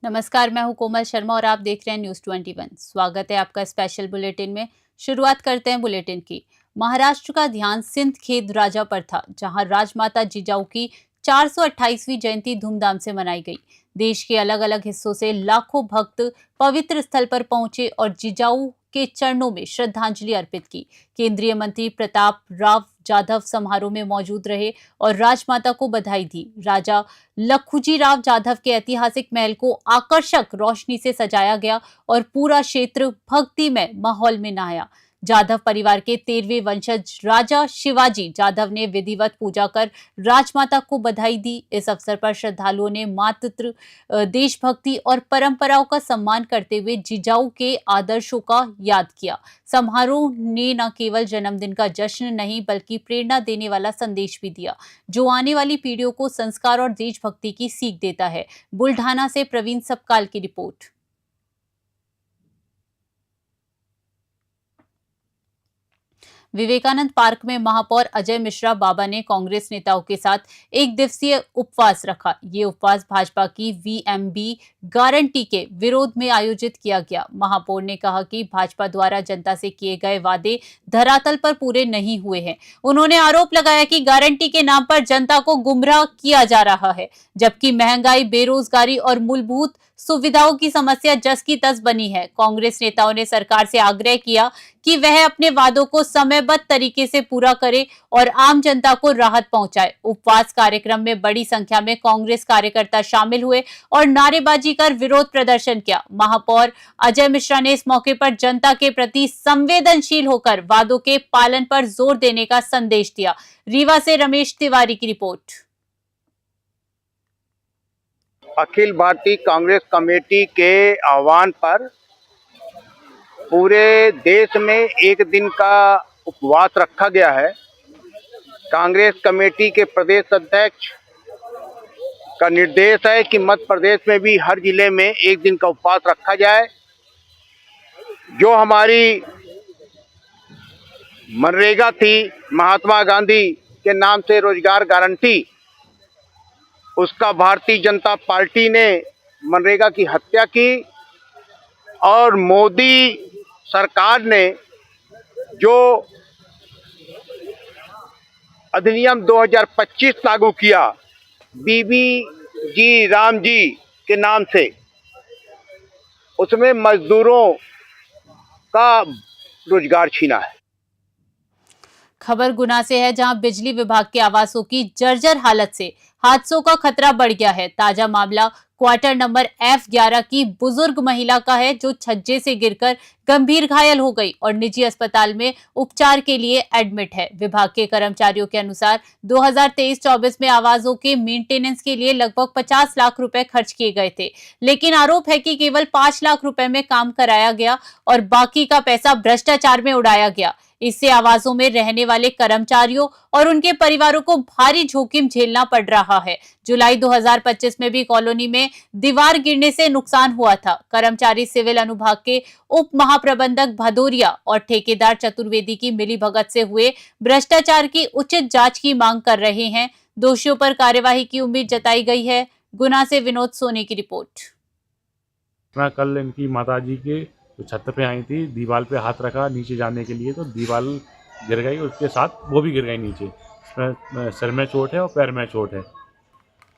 नमस्कार, मैं हूं कोमल शर्मा और आप देख रहे हैं न्यूज़ 21। स्वागत है आपका स्पेशल बुलेटिन में। शुरुआत करते हैं बुलेटिन की। महाराष्ट्र का ध्यान सिंध खेद राजा पर था, जहां राजमाता जिजाऊ की 428वीं जयंती धूमधाम से मनाई गई। देश के अलग अलग हिस्सों से लाखों भक्त पवित्र स्थल पर पहुंचे और जिजाऊ के चरणों में श्रद्धांजलि अर्पित की। केंद्रीय मंत्री प्रताप राव जाधव समारोह में मौजूद रहे और राजमाता को बधाई दी। राजा लखुजी राव जाधव के ऐतिहासिक महल को आकर्षक रोशनी से सजाया गया और पूरा क्षेत्र भक्तिमय माहौल में नहाया। जाधव परिवार के 13वें वंशज राजा शिवाजी जाधव ने विधिवत पूजा कर राजमाता को बधाई दी। इस अवसर पर श्रद्धालुओं ने मातृ देशभक्ति और परंपराओं का सम्मान करते हुए जिजाऊ के आदर्शों का याद किया। समारोह ने न केवल जन्मदिन का जश्न नहीं बल्कि प्रेरणा देने वाला संदेश भी दिया, जो आने वाली पीढ़ियों को संस्कार और देशभक्ति की सीख देता है। बुल्ढाना से प्रवीण सपकाल की रिपोर्ट। विवेकानंद पार्क में महापौर अजय मिश्रा बाबा ने कांग्रेस नेताओं के साथ एक दिवसीय उपवास रखा। ये उपवास भाजपा की वीएमबी गारंटी के विरोध में आयोजित किया गया। महापौर ने कहा कि भाजपा द्वारा जनता से किए गए वादे धरातल पर पूरे नहीं हुए हैं। उन्होंने आरोप लगाया कि गारंटी के नाम पर जनता को गुमराह किया जा रहा है, जबकि महंगाई, बेरोजगारी और मूलभूत सुविधाओं की समस्या जस की तस बनी है। कांग्रेस नेताओं ने सरकार से आग्रह किया कि वह अपने वादों को समयबद्ध तरीके से पूरा करे और आम जनता को राहत पहुंचाए। उपवास कार्यक्रम में बड़ी संख्या में कांग्रेस कार्यकर्ता शामिल हुए और नारेबाजी कर विरोध प्रदर्शन किया। महापौर अजय मिश्रा ने इस मौके पर जनता के प्रति संवेदनशील होकर वादों के पालन पर जोर देने का संदेश दिया। रीवा से रमेश तिवारी की रिपोर्ट। अखिल भारतीय कांग्रेस कमेटी के आह्वान पर पूरे देश में एक दिन का उपवास रखा गया है। कांग्रेस कमेटी के प्रदेश अध्यक्ष का निर्देश है कि मध्य प्रदेश में भी हर जिले में एक दिन का उपवास रखा जाए। जो हमारी मनरेगा थी, महात्मा गांधी के नाम से रोजगार गारंटी, उसका भारतीय जनता पार्टी ने मनरेगा की हत्या की और मोदी सरकार ने जो अधिनियम 2025 लागू किया बीबी जी राम जी के नाम से, उसमें मजदूरों का रोजगार छीना है। खबर गुना से है, जहां बिजली विभाग के आवासों की जर्जर हालत से हादसों का खतरा बढ़ गया है। ताजा मामला क्वार्टर नंबर F11 की बुजुर्ग महिला का है, जो छज्जे से गिरकर गंभीर घायल हो गई और निजी अस्पताल में उपचार के लिए एडमिट है। विभाग के कर्मचारियों के अनुसार 2023-24 में आवासों के मेंटेनेंस के लिए लगभग 50 लाख रुपए खर्च किए गए थे, लेकिन आरोप है कि केवल 5 लाख रुपए में काम कराया गया और बाकी का पैसा भ्रष्टाचार में उड़ाया गया। इससे आवासों में रहने वाले कर्मचारियों और उनके परिवारों को भारी जोखिम झेलना पड़ रहा है। जुलाई 2025 में भी कॉलोनी में दीवार गिरने से नुकसान हुआ था। कर्मचारी सिविल अनुभाग के उप महाप्रबंधक भदौरिया और ठेकेदार चतुर्वेदी की मिलीभगत से हुए भ्रष्टाचार की उचित जांच की मांग कर रहे हैं। दोषियों पर कार्यवाही की उम्मीद जताई गई है। गुना से विनोद सोनी की रिपोर्ट। कल इनकी माताजी के तो छत पे आई थी, दीवार पे हाथ रखा नीचे जाने के लिए, तो दीवार गिर गई, उसके साथ वो भी गिर गई नीचे। इसमें सिर में चोट है और पैर में चोट है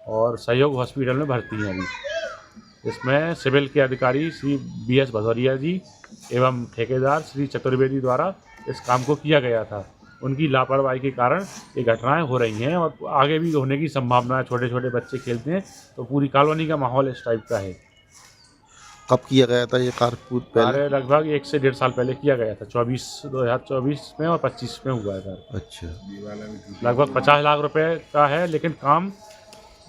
और सहयोग हॉस्पिटल में भर्ती हैं अभी। इसमें सिविल के अधिकारी श्री BS भदौरिया जी एवं ठेकेदार श्री चतुर्वेदी द्वारा इस काम को किया गया था। उनकी लापरवाही के कारण ये घटनाएं हो रही हैं और आगे भी होने की संभावना है। छोटे छोटे बच्चे खेलते हैं तो पूरी कॉलोनी का माहौल इस टाइप का है। कब किया गया था ये कार्य? लगभग 1 से 1.5 साल पहले किया गया था। 2024 में और 25 में हुआ था। अच्छा, लगभग 50 लाख रुपए का है, लेकिन काम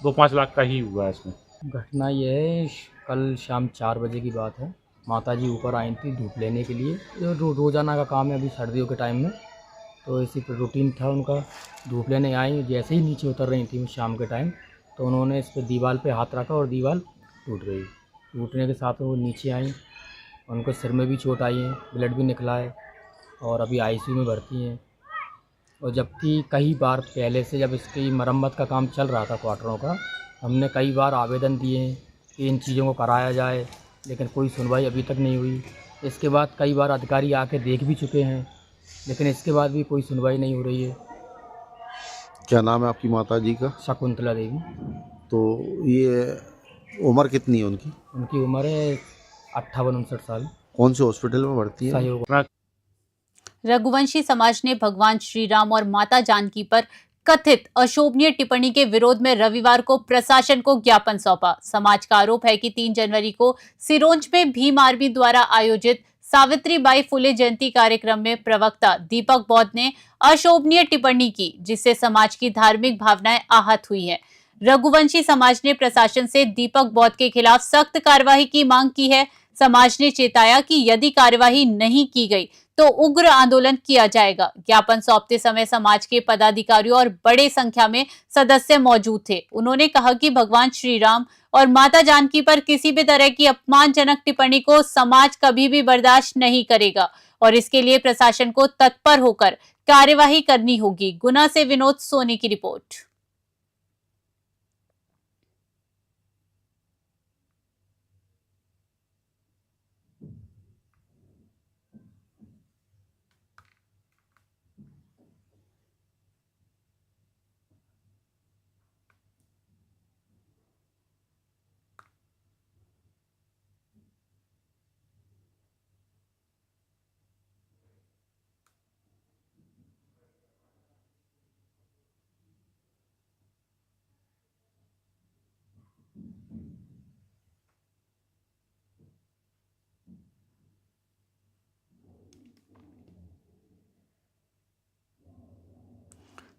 2-5 लाख का ही हुआ है इसमें। घटना यह है, कल शाम 4 बजे की बात है। माताजी ऊपर आई थी धूप लेने के लिए। रोज़ाना का काम है अभी सर्दियों के टाइम में, तो इसी पर रूटीन था उनका। धूप लेने आई, जैसे ही नीचे उतर रही थी शाम के टाइम, तो उन्होंने इस पर दीवार पे हाथ रखा और दीवार टूट गई। टूटने के साथ वो नीचे आई, उनको सिर में भी चोट आई है, ब्लड भी निकला है और अभी ICU में भर्ती हैं। और जबकि कई बार पहले से जब इसकी मरम्मत का काम चल रहा था क्वार्टरों का, हमने कई बार आवेदन दिए हैं कि इन चीज़ों को कराया जाए, लेकिन कोई सुनवाई अभी तक नहीं हुई। इसके बाद कई बार अधिकारी आके देख भी चुके हैं, लेकिन इसके बाद भी कोई सुनवाई नहीं हो रही है। क्या नाम है आपकी माता जी का? शकुंतला देवी। तो ये उम्र कितनी है उनकी? उनकी उम्र है 58-59 साल। कौन से हॉस्पिटल में भर्ती है? सहयोग। रघुवंशी समाज ने भगवान श्री राम और माता जानकी पर कथित अशोभनीय टिप्पणी के विरोध में रविवार को प्रशासन को ज्ञापन सौंपा। समाज का आरोप है कि 3 जनवरी को सिरोंज में भीम आर्मी द्वारा आयोजित सावित्रीबाई फुले जयंती कार्यक्रम में प्रवक्ता दीपक बौद्ध ने अशोभनीय टिप्पणी की, जिससे समाज की धार्मिक भावनाएं आहत हुई हैं। रघुवंशी समाज ने प्रशासन से दीपक बौद्ध के खिलाफ सख्त कार्रवाई की मांग की है। समाज ने चेताया कि यदि कार्यवाही नहीं की गई तो उग्र आंदोलन किया जाएगा। ज्ञापन सौंपते समय समाज के पदाधिकारियों और बड़े संख्या में सदस्य मौजूद थे। उन्होंने कहा कि भगवान श्री राम और माता जानकी पर किसी भी तरह की अपमानजनक टिप्पणी को समाज कभी भी बर्दाश्त नहीं करेगा और इसके लिए प्रशासन को तत्पर होकर कार्यवाही करनी होगी। गुना से विनोद सोनी की रिपोर्ट।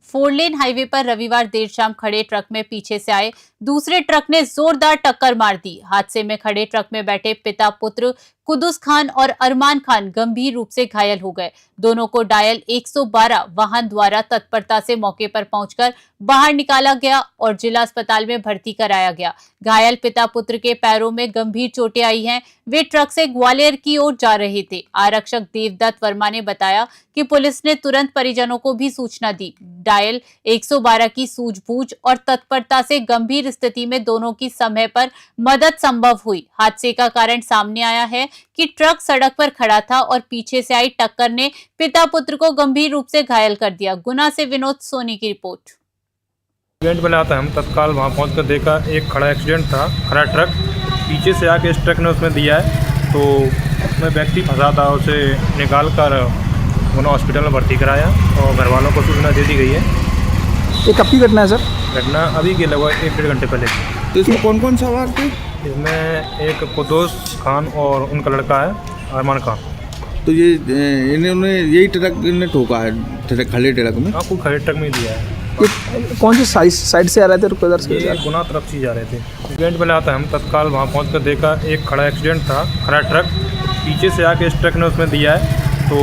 फोर लेन हाईवे पर रविवार देर शाम खड़े ट्रक में पीछे से आए दूसरे ट्रक ने जोरदार टक्कर मार दी। हादसे में खड़े ट्रक में बैठे पिता पुत्र कुदुस खान और अरमान खान गंभीर रूप से घायल हो गए। दोनों को डायल 112 वाहन द्वारा तत्परता से मौके पर पहुंचकर बाहर निकाला गया और जिला अस्पताल में भर्ती कराया गया। घायल पिता पुत्र के पैरों में गंभीर चोटें आई हैं। वे ट्रक से ग्वालियर की ओर जा रहे थे। आरक्षक देवदत्त वर्मा ने बताया कि पुलिस ने तुरंत परिजनों को भी सूचना दी। डायल 112 की सूझबूझ और तत्परता से गंभीर स्थिति में दोनों की समय पर मदद संभव हुई। हादसे का कारण सामने आया है कि ट्रक सड़क पर खड़ा था और पीछे से आई टक्कर ने पिता पुत्र को गंभीर रूप से घायल कर दिया। गुना से विनोद सोनी की रिपोर्ट। एक्सीडेंट में आता हम तत्काल वहाँ पहुँचकर देखा एक खड़ा एक्सीडेंट था, खड़ा ट्रक पीछे से आके इस ट्रक ने उसमें दिया है, तो उसमें व्यक्ति फंसा था, उसे निकाल कर उन्होंने हॉस्पिटल में भर्ती कराया और घर वालों को सूचना दे दी गई है। ये कब की घटना है सर? घटना अभी के लगभग 1-1.5 घंटे पहले। तो इसमें कौन कौन सवार थे? इसमें एक कुदूस खान और उनका लड़का है अरमान खान। तो ये इन्होंने यही ट्रक ने ठोका है खड़े ट्रक में? हाँ, कोई खड़े ट्रक में ही दिया है। ये कौन सी साइड से आ रहे थे और किधर से? ये गुना तरफ से जा रहे थे। एक्सीडेंट में आता हम तत्काल वहाँ पहुँचकर देखा एक खड़ा एक्सीडेंट था, खड़ा ट्रक पीछे से आके इस ट्रक ने उसमें दिया है, तो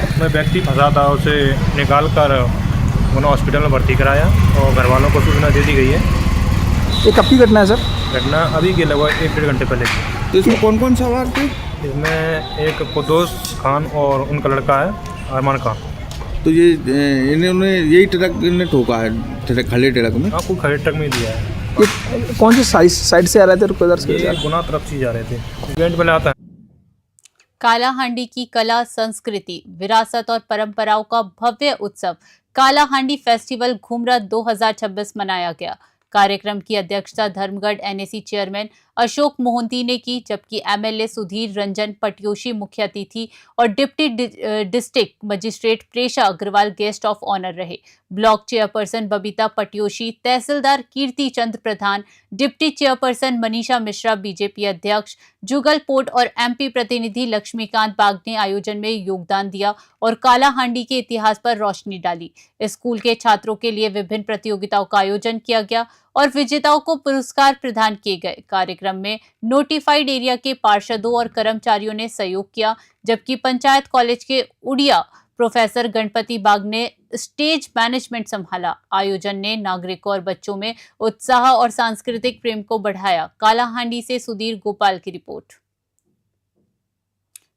उसमें व्यक्ति फंसा था, उसे निकाल कर उन्होंने हॉस्पिटल में भर्ती कराया और घर वालों को सूचना दे दी गई है। ये कब की घटना है सर? घटना अभी के लगभग 1-1.5 घंटे पहले। तो इसमें कौन कौन सवार थे? इसमें एक कुदूस खान और उनका लड़का है अरमान खान। तो ये इन्होंने यही ट्रक ने ठोका है खड़े ट्रक में? हाँ, कोई खड़े ट्रक में ही दिया है। ये कौन सी साइड से आ रहे थे और किधर से? ये गुना तरफ से जा रहे थे। एक्सीडेंट में आता है। कालाहांडी की कला, संस्कृति, विरासत और परंपराओं का भव्य उत्सव कालाहांडी फेस्टिवल घूमरा 2026 मनाया गया। कार्यक्रम की अध्यक्षता धर्मगढ़ एनएसी चेयरमैन अशोक मोहंती ने की, जबकि एमएलए सुधीर रंजन पटयोशी मुख्य अतिथि और deputy district magistrate Presha Agrawal guest of honour रहे। ब्लॉक चेयरपर्सन बबीता पटयोशी, तहसीलदार Kirti Chand Pradhan, deputy chairperson Manisha Mishra, BJP अध्यक्ष जुगल पोर्ट और एमपी प्रतिनिधि लक्ष्मीकांत बाग ने आयोजन में योगदान दिया और कालाहांडी के इतिहास पर रोशनी डाली। स्कूल के छात्रों के लिए विभिन्न प्रतियोगिताओं का आयोजन किया गया और विजेताओं को पुरस्कार प्रदान किए गए। कार्यक्रम में नोटिफाइड एरिया के पार्षदों और कर्मचारियों ने सहयोग किया, जबकि पंचायत कॉलेज के उड़िया प्रोफेसर गणपति बाग ने स्टेज मैनेजमेंट संभाला। आयोजन ने नागरिकों और बच्चों में उत्साह और सांस्कृतिक प्रेम को बढ़ाया। कालाहांडी से सुधीर गोपाल की रिपोर्ट।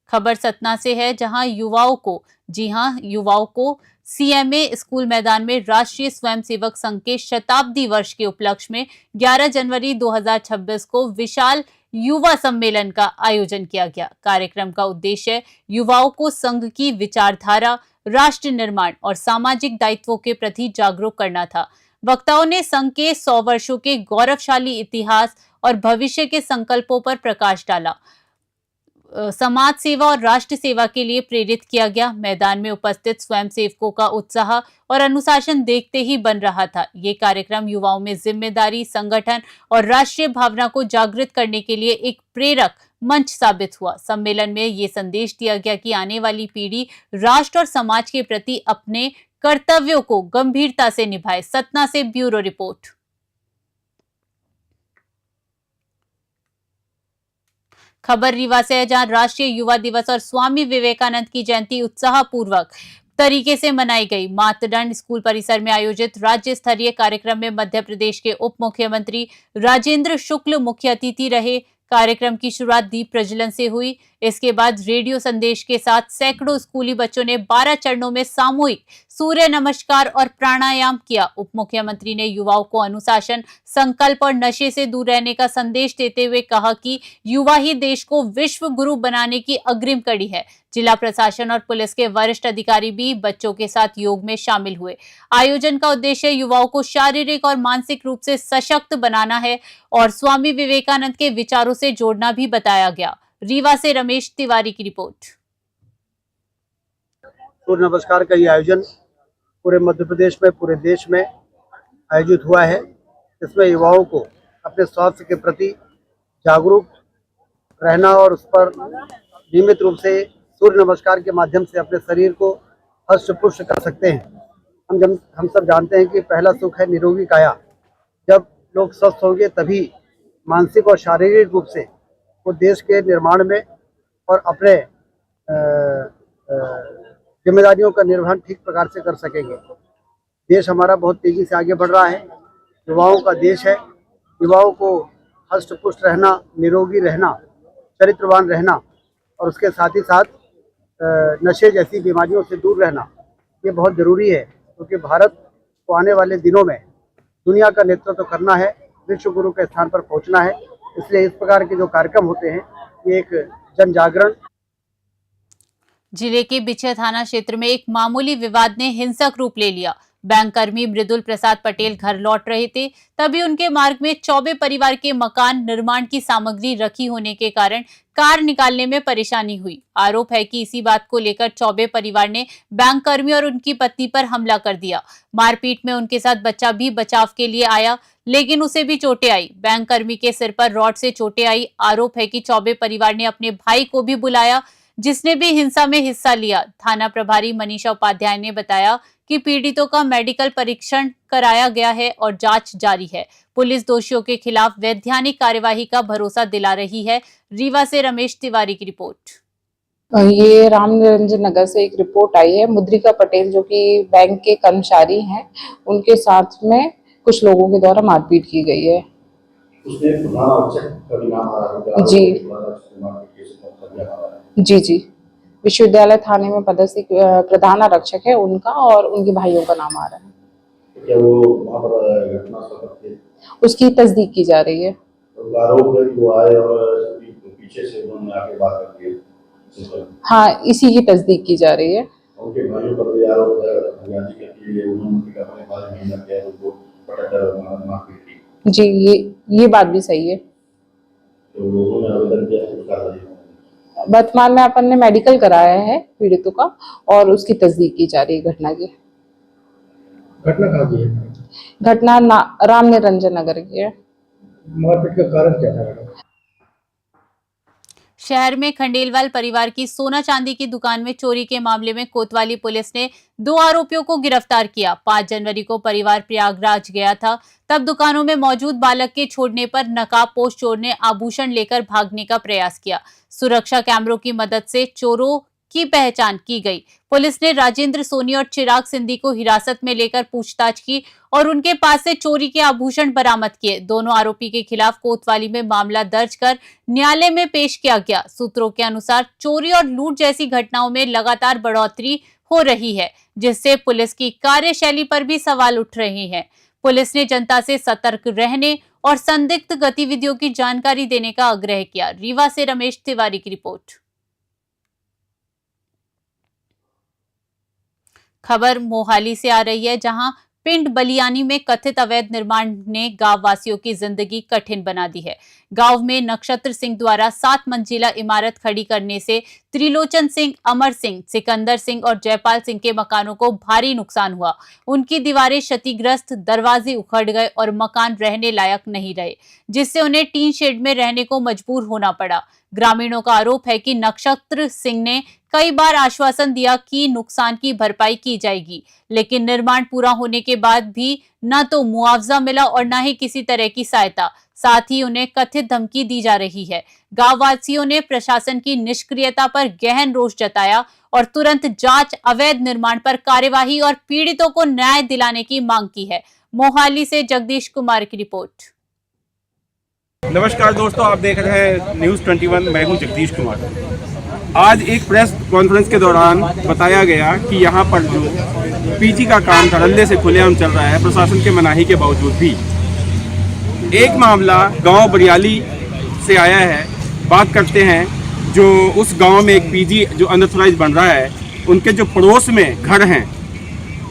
खबर सतना से है, जहां युवाओं को सीएमए स्कूल मैदान में राष्ट्रीय स्वयंसेवक संघ के शताब्दी वर्ष के उपलक्ष्य में 11 जनवरी 2026 को विशाल युवा सम्मेलन का आयोजन किया गया। कार्यक्रम का उद्देश्य युवाओं को संघ की विचारधारा, राष्ट्र निर्माण और सामाजिक दायित्वों के प्रति जागरूक करना था। वक्ताओं ने संघ के 100 वर्षों के गौरवशाली इतिहास और भविष्य के संकल्पों पर प्रकाश डाला। समाज सेवा और राष्ट्र सेवा के लिए प्रेरित किया गया। मैदान में उपस्थित स्वयंसेवकों का उत्साह और अनुशासन देखते ही बन रहा था। ये कार्यक्रम युवाओं में जिम्मेदारी, संगठन और राष्ट्रीय भावना को जागृत करने के लिए एक प्रेरक मंच साबित हुआ। सम्मेलन में ये संदेश दिया गया कि आने वाली पीढ़ी राष्ट्र और समाज के प्रति अपने कर्तव्यों को गंभीरता से निभाए। सतना से ब्यूरो रिपोर्ट। खबर रीवा से है, जहां राष्ट्रीय युवा दिवस और स्वामी विवेकानंद की जयंती उत्साहपूर्वक तरीके से मनाई गई। मातदंड स्कूल परिसर में आयोजित राज्य स्तरीय कार्यक्रम में मध्य प्रदेश के उप मुख्यमंत्री राजेंद्र शुक्ल मुख्य अतिथि रहे। कार्यक्रम की शुरुआत दीप प्रज्वलन से हुई। इसके बाद रेडियो संदेश के साथ सैकड़ों स्कूली बच्चों ने 12 चरणों में सामूहिक सूर्य नमस्कार और प्राणायाम किया। उप मुख्यमंत्री ने युवाओं को अनुशासन, संकल्प और नशे से दूर रहने का संदेश देते हुए कहा कि युवा ही देश को विश्व गुरु बनाने की अग्रिम कड़ी है। जिला प्रशासन और पुलिस के वरिष्ठ अधिकारी भी बच्चों के साथ योग में शामिल हुए। आयोजन का उद्देश्य युवाओं को शारीरिक और मानसिक रूप से सशक्त बनाना है और स्वामी विवेकानंद के विचारों से जोड़ना भी बताया गया। रीवा से रमेश तिवारी की रिपोर्ट। सूर्य नमस्कार का ये आयोजन पूरे मध्य प्रदेश में, पूरे देश में आयोजित हुआ है। इसमें युवाओं को अपने स्वास्थ्य के प्रति जागरूक रहना और उस पर नियमित रूप से सूर्य नमस्कार के माध्यम से अपने शरीर को हष्ट पुष्ट कर सकते हैं। हम सब जानते हैं कि पहला सुख है निरोगी काया। जब लोग स्वस्थ होंगे तभी मानसिक और शारीरिक रूप से वो देश के निर्माण में और अपने जिम्मेदारियों का निर्वहन ठीक प्रकार से कर सकेंगे। देश हमारा बहुत तेजी से आगे बढ़ रहा है, युवाओं का देश है। युवाओं को हष्ट पुष्ट रहना, निरोगी रहना, चरित्रवान रहना और उसके साथ ही साथ नशे जैसी बीमारियों से दूर रहना, ये बहुत ज़रूरी है, क्योंकि भारत को आने वाले दिनों में दुनिया का नेतृत्व करना है, विश्व गुरु के स्थान पर पहुंचना है। इसलिए इस प्रकार के जो कार्यक्रम होते हैं ये एक जन जागरण। जिले के बिछिया थाना क्षेत्र में एक मामूली विवाद ने हिंसक रूप ले लिया। बैंक कर्मी मृदुल प्रसाद पटेल घर लौट रहे थे, तभी उनके मार्ग में चौबे परिवार के मकान निर्माण की सामग्री रखी होने के कारण कार निकालने में परेशानी हुई। आरोप है कि इसी बात को लेकर चौबे परिवार ने बैंक कर्मी और उनकी पत्नी पर हमला कर दिया। मारपीट में उनके साथ बच्चा भी बचाव के लिए आया, लेकिन उसे भी चोटें आई। बैंक कर्मी के सिर पर रॉड से चोटें आई। आरोप है कि चौबे परिवार ने अपने भाई को भी बुलाया, जिसने भी हिंसा में हिस्सा लिया। थाना प्रभारी मनीषा उपाध्याय ने बताया कि पीड़ितों का मेडिकल परीक्षण कराया गया है और जांच जारी है। पुलिस दोषियों के खिलाफ वैधानिक कार्यवाही का भरोसा दिला रही है। रीवा से रमेश तिवारी की रिपोर्ट। ये राम निरंजन नगर से एक रिपोर्ट आई है। मुद्रिका पटेल जो कि बैंक के कर्मचारी हैं, उनके साथ में कुछ लोगों के द्वारा मारपीट की गई है। जी जी, विश्वविद्यालय थाने में पदस्थ प्रधान आरक्षक है उनका, और उनके भाइयों का नाम आ रहा है। क्या वो वहाँ पर घटना थे? उसकी तस्दीक की जा रही है। तो आरोप है कि वो आए और पीछे से उन्होंने आके बात कर दी। हाँ, इसी की तस्दीक की जा रही है। उनके भाइयों पर भी आरोप है उन्होंने अपने भाई महीना किया उनको पटक मारपीट की। जी, ये बात भी सही है। तो उन्होंने आवेदन किया। वर्तमान में अपन ने मेडिकल कराया है पीड़ितों का और उसकी तस्दीक की जा रही है घटना की। घटना कहाँ की है? घटना राम निरंजन नगर की है। मारपीट का कारण क्या था? शहर में खंडेलवाल परिवार की सोना चांदी की दुकान में चोरी के मामले में कोतवाली पुलिस ने 2 आरोपियों को गिरफ्तार किया। 5 जनवरी को परिवार प्रयागराज गया था, तब दुकानों में मौजूद बालक के छोड़ने पर नकाबपोश चोर ने आभूषण लेकर भागने का प्रयास किया। सुरक्षा कैमरों की मदद से चोरों की पहचान की गई। पुलिस ने राजेंद्र सोनी और चिराग सिंधी को हिरासत में लेकर पूछताछ की और उनके पास से चोरी के आभूषण बरामद किए। दोनों आरोपी के खिलाफ कोतवाली में मामला दर्ज कर न्यायालय में पेश किया गया। सूत्रों के अनुसार चोरी और लूट जैसी घटनाओं में लगातार बढ़ोतरी हो रही है, जिससे पुलिस की कार्यशैली पर भी सवाल उठ रहे हैं। पुलिस ने जनता से सतर्क रहने और संदिग्ध गतिविधियों की जानकारी देने का आग्रह किया। रीवा से रमेश तिवारी की रिपोर्ट। खबर मोहाली से आ रही है, जहां पिंड बलियानी में कथित अवैध निर्माण ने गांव वासियों की जिंदगी कठिन बना दी है। गांव में नक्षत्र सिंह द्वारा 7 मंजिला इमारत खड़ी करने से त्रिलोचन सिंह, अमर सिंह, सिकंदर सिंह और जयपाल सिंह के मकानों को भारी नुकसान हुआ। उनकी दीवारें क्षतिग्रस्त, दरवाजे उखड़ गए और मकान रहने लायक नहीं रहे, जिससे उन्हें टीन शेड में रहने को मजबूर होना पड़ा। ग्रामीणों का आरोप है कि नक्षत्र सिंह ने कई बार आश्वासन दिया कि नुकसान की भरपाई की जाएगी, लेकिन निर्माण पूरा होने के बाद भी न तो मुआवजा मिला और न ही किसी तरह की सहायता। साथ ही उन्हें कथित धमकी दी जा रही है। गांव वासियों ने प्रशासन की निष्क्रियता पर गहन रोष जताया और तुरंत जांच, अवैध निर्माण पर कार्यवाही और पीड़ितों को न्याय दिलाने की मांग की है। मोहाली से जगदीश कुमार की रिपोर्ट। नमस्कार दोस्तों, आप देख रहे हैं न्यूज़ 21। मैं हूं जगदीश कुमार। आज एक प्रेस कॉन्फ्रेंस के दौरान बताया गया कि यहां पर जो पीजी का काम धड़ल्ले से खुलेआम चल रहा है, प्रशासन के मनाही के बावजूद भी। एक मामला गांव बरियाली से आया है। बात करते हैं जो उस गांव में एक पीजी जो अनऑथराइज बन रहा है, उनके जो पड़ोस में घर हैं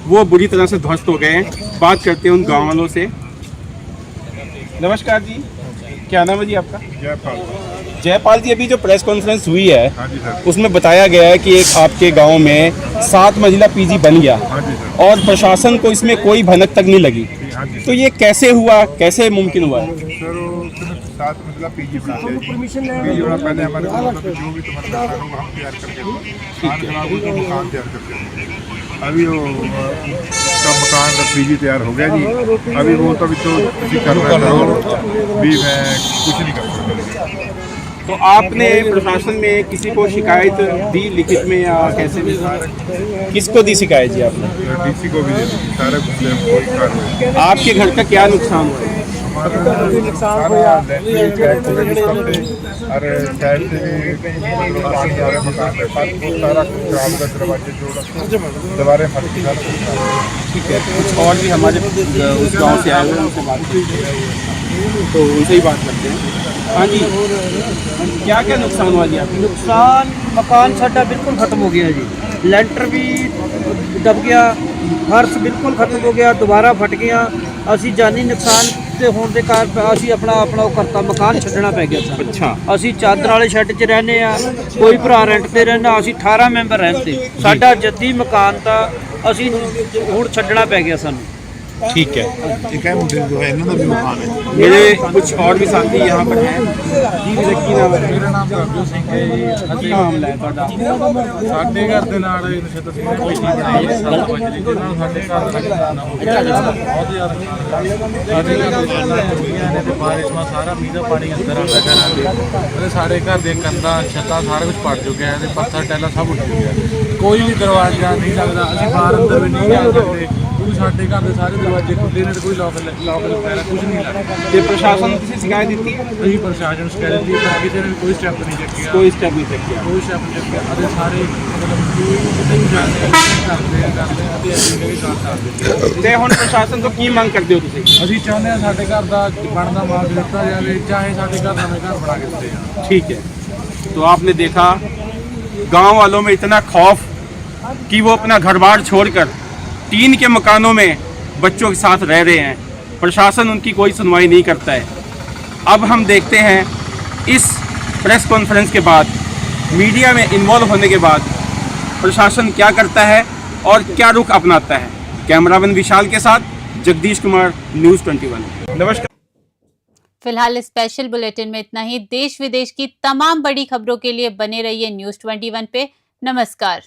वो बुरी तरह से ध्वस्त हो गए हैं। बात करते हैं उन गाँव वालों से। नमस्कार जी, क्या नाम है जी आपका? जयपाल जी, अभी जो प्रेस कॉन्फ्रेंस हुई है उसमें बताया गया है कि एक आपके गांव में 7 मंजिला पीजी बन गया और प्रशासन को इसमें कोई भनक तक नहीं लगी, तो ये कैसे हुआ, कैसे मुमकिन हुआ है? सर 7 मंजिला पीजी पहले हमारे जो भी तुम्हारा हम तैयार करके मकान तैयार करते। अभी वो का मकान का पीजी तैयार हो गया जी। अभी वो तो किसी कर रहा है, भी मैं कुछ नहीं कर सकता। तो आपने प्रशासन में किसी को शिकायत दी लिखित में या कैसे भी? किसको दी शिकायत जी आपने? डीसी को भी दे दी, सारा कुछ कोई कार्रवाई। आपके घर का क्या नुकसान हुआ है? अरे साइड से भी पानी आ रहा है मकान में, सारा खराब का दरवाजे जोड़ दीवारें फट गई। ठीक है, कुछ और भी हमारे उस गांव से आए हुए उनसे बात की, तो उनसे ही बात करते हैं। हाँ जी, क्या क्या नुकसान हुआ जी आपको? नुकसान मकान साडा बिल्कुल खत्म हो गया जी। ਲੈਂਟਰ भी दब गया, फर्श बिल्कुल खत्म हो गया, दोबारा फट गया। ਅਸੀਂ ਜਾਨੀ ਨੁਕਸਾਨ ਤੇ ਹੋਣ ਦੇ ਕਾਰਨ ਅਸੀਂ ਆਪਣਾ ਉਹ ਕਰਤਾ, ਮਕਾਨ ਛੱਡਣਾ ਪੈ ਗਿਆ ਸਾਨੂੰ। ਅੱਛਾ, ਅਸੀਂ ਚਾਦਰ ਵਾਲੇ ਸ਼ੈੱਡ 'ਚ ਰਹਿੰਦੇ ਆ, ਕੋਈ ਭਰਾ ਰੈਂਟ ਤੇ ਰਹਿੰਦਾ, ਅਸੀਂ 18 ਮੈਂਬਰ ਰਹਿੰਦੇ। ਸਾਡਾ ਜੱਦੀ ਮਕਾਨ ਤਾਂ ਅਸੀਂ ਹੁਣ ਛੱਡਣਾ ਪੈ ਗਿਆ ਸਾਨੂੰ। ठीक है। एक है मुझे जो है इन्होंने भी मकान है। मेरे कुछ और भी साथी यहाँ पर हैं जी। की नाम है? मेरा नाम प्रभु सिंह है जी। ਕੀ ਮਾਮਲਾ ਹੈ ਤੁਹਾਡਾ? ਸਾਡੇ ਘਰ ਦੇ ਨਾਲ ਨਛੱਤਰ ਸਿੰਘ ਨੇ ਪੀਜੀ ਬਣਾਈ ਹੈ 7 ਮੰਜ਼ਲੀ ਦੇ ਨਾਲ। ਸਾਡੇ ਘਰ ਦਾ ਨੁਕਸਾਨ ਹੋ ਗਿਆ ਬਹੁਤ ਜ਼ਿਆਦਾ। ਸਾਡੇ ਘਰ ਦੇ ਨਾਲ ਟੁੱਟੀਆਂ ਨੇ ਤੇ ਬਾਰਿਸ਼ ਨਾਲ ਸਾਰਾ ਮੀਂਹ ਦਾ ਪਾਣੀ ਅੰਦਰ ਆਉਂਦਾ ਘਰਾਂ ਦੇ, ਤੇ ਸਾਡੇ ਘਰ ਦੇ ਕੰਧਾਂ, ਛੱਤਾਂ ਸਾਰਾ ਕੁਝ ਪੜ ਚੁੱਕਿਆ ਹੈ ਤੇ ਪੱਥਰ ਟੈਲਾ ਸਭ ਉੱਡ ਚੁੱਕਿਆ। ਕੋਈ ਵੀ ਦਰਵਾਜ਼ਾ ਨਹੀਂ ਲੱਗਦਾ, ਅਸੀਂ ਬਾਹਰ ਅੰਦਰ ਵੀ ਨਹੀਂ ਜਾ ਸਕਦੇ। ਸਾਡੇ ਘਰ ਦੇ ਸਾਰੇ ਦਰਵਾਜ਼ੇ ਖੁੱਲੇ ਨੇ ਤੇ ਕੋਈ ਲੌਕ ਵਗੈਰਾ ਕੁਝ ਨਹੀਂ ਲੱਗਦਾ। ਤੇ ਪ੍ਰਸ਼ਾਸਨ ਨੂੰ ਤੁਸੀਂ ਸ਼ਿਕਾਇਤ ਦਿੱਤੀ? ਅਸੀਂ ਪ੍ਰਸ਼ਾਸਨ ਨੂੰ ਸ਼ਿਕਾਇਤ ਦਿੱਤੀ, ਪਰ ਕਿਸੇ ਨੇ ਕੋਈ ਸਟੈਪ ਨਹੀਂ ਚੱਕਿਆ। ਕੋਈ ਸਟੈਪ ਨਹੀਂ ਚੱਕਿਆ। ਕੋਈ ਸਟੈਪ ਨਹੀਂ ਚੱਕਿਆ ਅਤੇ ਸਾਰੇ ਮਤਲਬ ਕਿਤੇ ਵੀ ਜਾਂਦੇ ਕਰਦੇ ਅਤੇ ਅਸੀਂ ਵੀ ਗੱਲ ਕਰਦੇ। ਤੇ ਹੁਣ ਪ੍ਰਸ਼ਾਸਨ ਤੋਂ ਕੀ ਮੰਗ ਕਰਦੇ ਹੋ ਤੁਸੀਂ? ਅਸੀਂ ਚਾਹੁੰਦੇ ਹਾਂ ਸਾਡੇ ਘਰ ਦਾ ਬਣਦਾ ਮੁਆਵਜ਼ਾ ਦਿੱਤਾ ਜਾਵੇ, ਚਾਹੇ ਸਾਡੇ ਘਰ ਨਵੇਂ घਰ बना के ਦਿੱਤੇ ਜਾਣ। ठीक है, तो आपने देखा गांव वालों में इतना खौफ कि वो अपना घर बार छोड़कर टीन के मकानों में बच्चों के साथ रह रहे हैं। प्रशासन उनकी कोई सुनवाई नहीं करता है। अब हम देखते हैं इस प्रेस कॉन्फ्रेंस के बाद, मीडिया में इन्वॉल्व होने के बाद प्रशासन क्या करता है और क्या रुख अपनाता है। कैमरामैन विशाल के साथ जगदीश कुमार, न्यूज़ 21। नमस्कार। फिलहाल स्पेशल बुलेटिन में इतना ही। देश विदेश की तमाम बड़ी खबरों के लिए बने रहिए न्यूज़ 21 पे। नमस्कार।